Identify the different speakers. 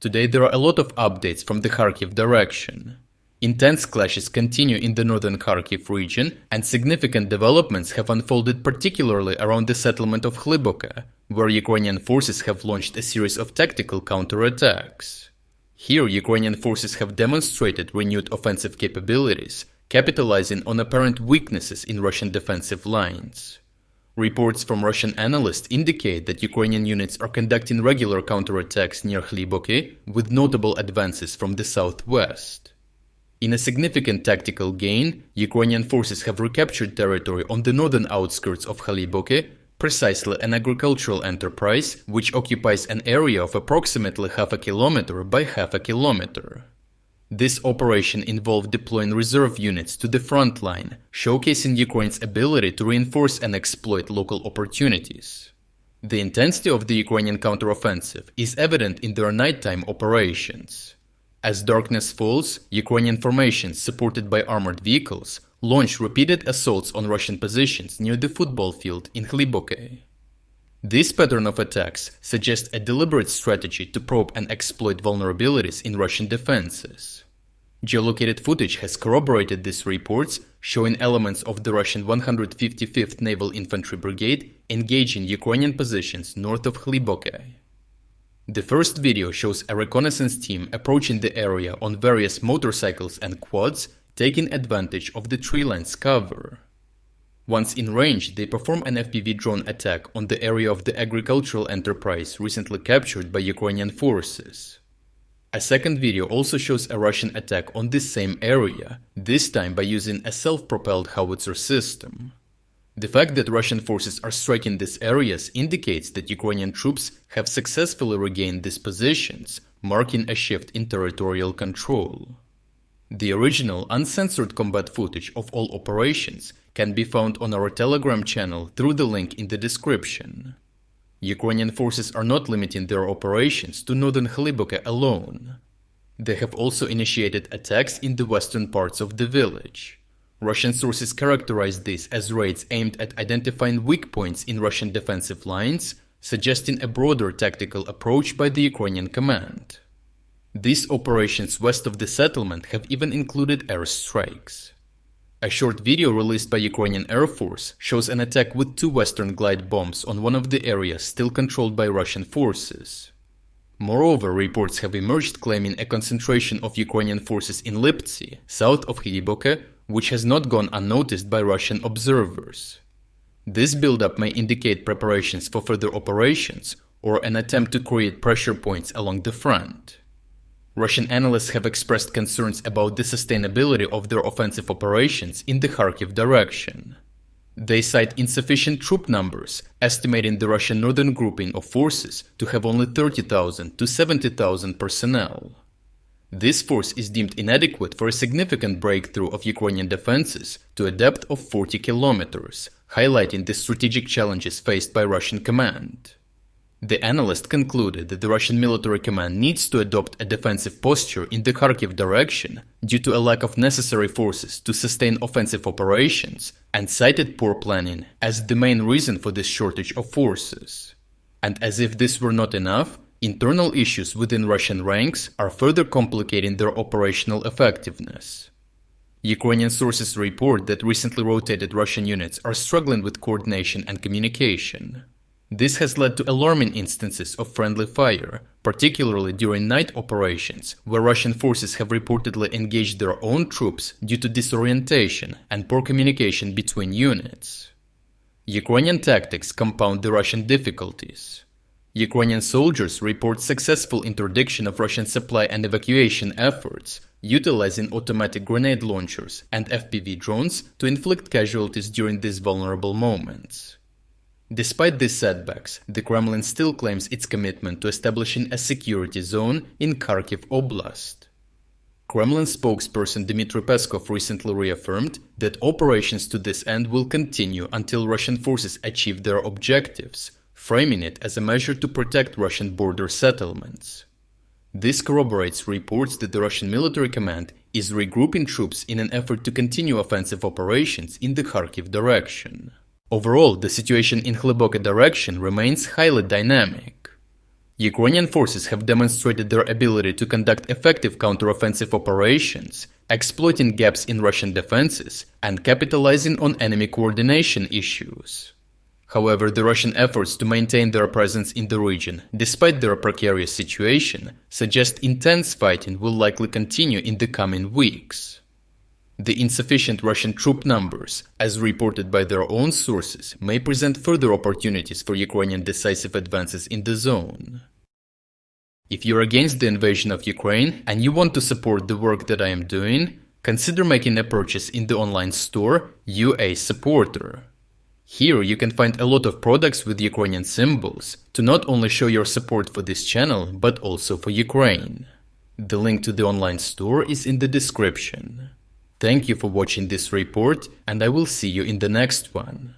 Speaker 1: Today there are a lot of updates from the Kharkiv direction. Intense clashes continue in the northern Kharkiv region, and significant developments have unfolded particularly around the settlement of Hlyboke, where Ukrainian forces have launched a series of tactical counterattacks. Here Ukrainian forces have demonstrated renewed offensive capabilities, capitalizing on apparent weaknesses in Russian defensive lines. Reports from Russian analysts indicate that Ukrainian units are conducting regular counterattacks near Hlyboke, with notable advances from the southwest. In a significant tactical gain, Ukrainian forces have recaptured territory on the northern outskirts of Hlyboke, precisely an agricultural enterprise which occupies an area of approximately half a kilometer by half a kilometer. This operation involved deploying reserve units to the front line, showcasing Ukraine's ability to reinforce and exploit local opportunities. The intensity of the Ukrainian counteroffensive is evident in their nighttime operations. As darkness falls, Ukrainian formations supported by armored vehicles launch repeated assaults on Russian positions near the football field in Hlyboke. This pattern of attacks suggests a deliberate strategy to probe and exploit vulnerabilities in Russian defenses. Geolocated footage has corroborated these reports, showing elements of the Russian 155th Naval Infantry Brigade engaging Ukrainian positions north of Hlyboke. The first video shows a reconnaissance team approaching the area on various motorcycles and quads, taking advantage of the tree line's cover. Once in range, they perform an FPV drone attack on the area of the agricultural enterprise recently captured by Ukrainian forces. A second video also shows a Russian attack on this same area, this time by using a self-propelled howitzer system. The fact that Russian forces are striking these areas indicates that Ukrainian troops have successfully regained these positions, marking a shift in territorial control. The original uncensored combat footage of all operations can be found on our Telegram channel through the link in the description. Ukrainian forces are not limiting their operations to northern Hlyboke alone. They have also initiated attacks in the western parts of the village. Russian sources characterize this as raids aimed at identifying weak points in Russian defensive lines, suggesting a broader tactical approach by the Ukrainian command. These operations west of the settlement have even included airstrikes. A short video released by Ukrainian Air Force shows an attack with 2 Western glide bombs on one of the areas still controlled by Russian forces. Moreover, reports have emerged claiming a concentration of Ukrainian forces in Liptsi, south of Hlyboke, which has not gone unnoticed by Russian observers. This buildup may indicate preparations for further operations or an attempt to create pressure points along the front. Russian analysts have expressed concerns about the sustainability of their offensive operations in the Kharkiv direction. They cite insufficient troop numbers, estimating the Russian northern grouping of forces to have only 30,000 to 70,000 personnel. This force is deemed inadequate for a significant breakthrough of Ukrainian defenses to a depth of 40 kilometers, highlighting the strategic challenges faced by Russian command. The analyst concluded that the Russian military command needs to adopt a defensive posture in the Kharkiv direction due to a lack of necessary forces to sustain offensive operations, and cited poor planning as the main reason for this shortage of forces. And as if this were not enough, internal issues within Russian ranks are further complicating their operational effectiveness. Ukrainian sources report that recently rotated Russian units are struggling with coordination and communication. This has led to alarming instances of friendly fire, particularly during night operations, where Russian forces have reportedly engaged their own troops due to disorientation and poor communication between units. Ukrainian tactics compound the Russian difficulties. Ukrainian soldiers report successful interdiction of Russian supply and evacuation efforts, utilizing automatic grenade launchers and FPV drones to inflict casualties during these vulnerable moments. Despite these setbacks, the Kremlin still claims its commitment to establishing a security zone in Kharkiv Oblast. Kremlin spokesperson Dmitry Peskov recently reaffirmed that operations to this end will continue until Russian forces achieve their objectives, framing it as a measure to protect Russian border settlements. This corroborates reports that the Russian military command is regrouping troops in an effort to continue offensive operations in the Kharkiv direction. Overall, the situation in Hlyboke direction remains highly dynamic. Ukrainian forces have demonstrated their ability to conduct effective counteroffensive operations, exploiting gaps in Russian defenses and capitalizing on enemy coordination issues. However, the Russian efforts to maintain their presence in the region, despite their precarious situation, suggest intense fighting will likely continue in the coming weeks. The insufficient Russian troop numbers, as reported by their own sources, may present further opportunities for Ukrainian decisive advances in the zone. If you're against the invasion of Ukraine and you want to support the work that I am doing, consider making a purchase in the online store UA Supporter. Here you can find a lot of products with Ukrainian symbols to not only show your support for this channel, but also for Ukraine. The link to the online store is in the description. Thank you for watching this report, and I will see you in the next one.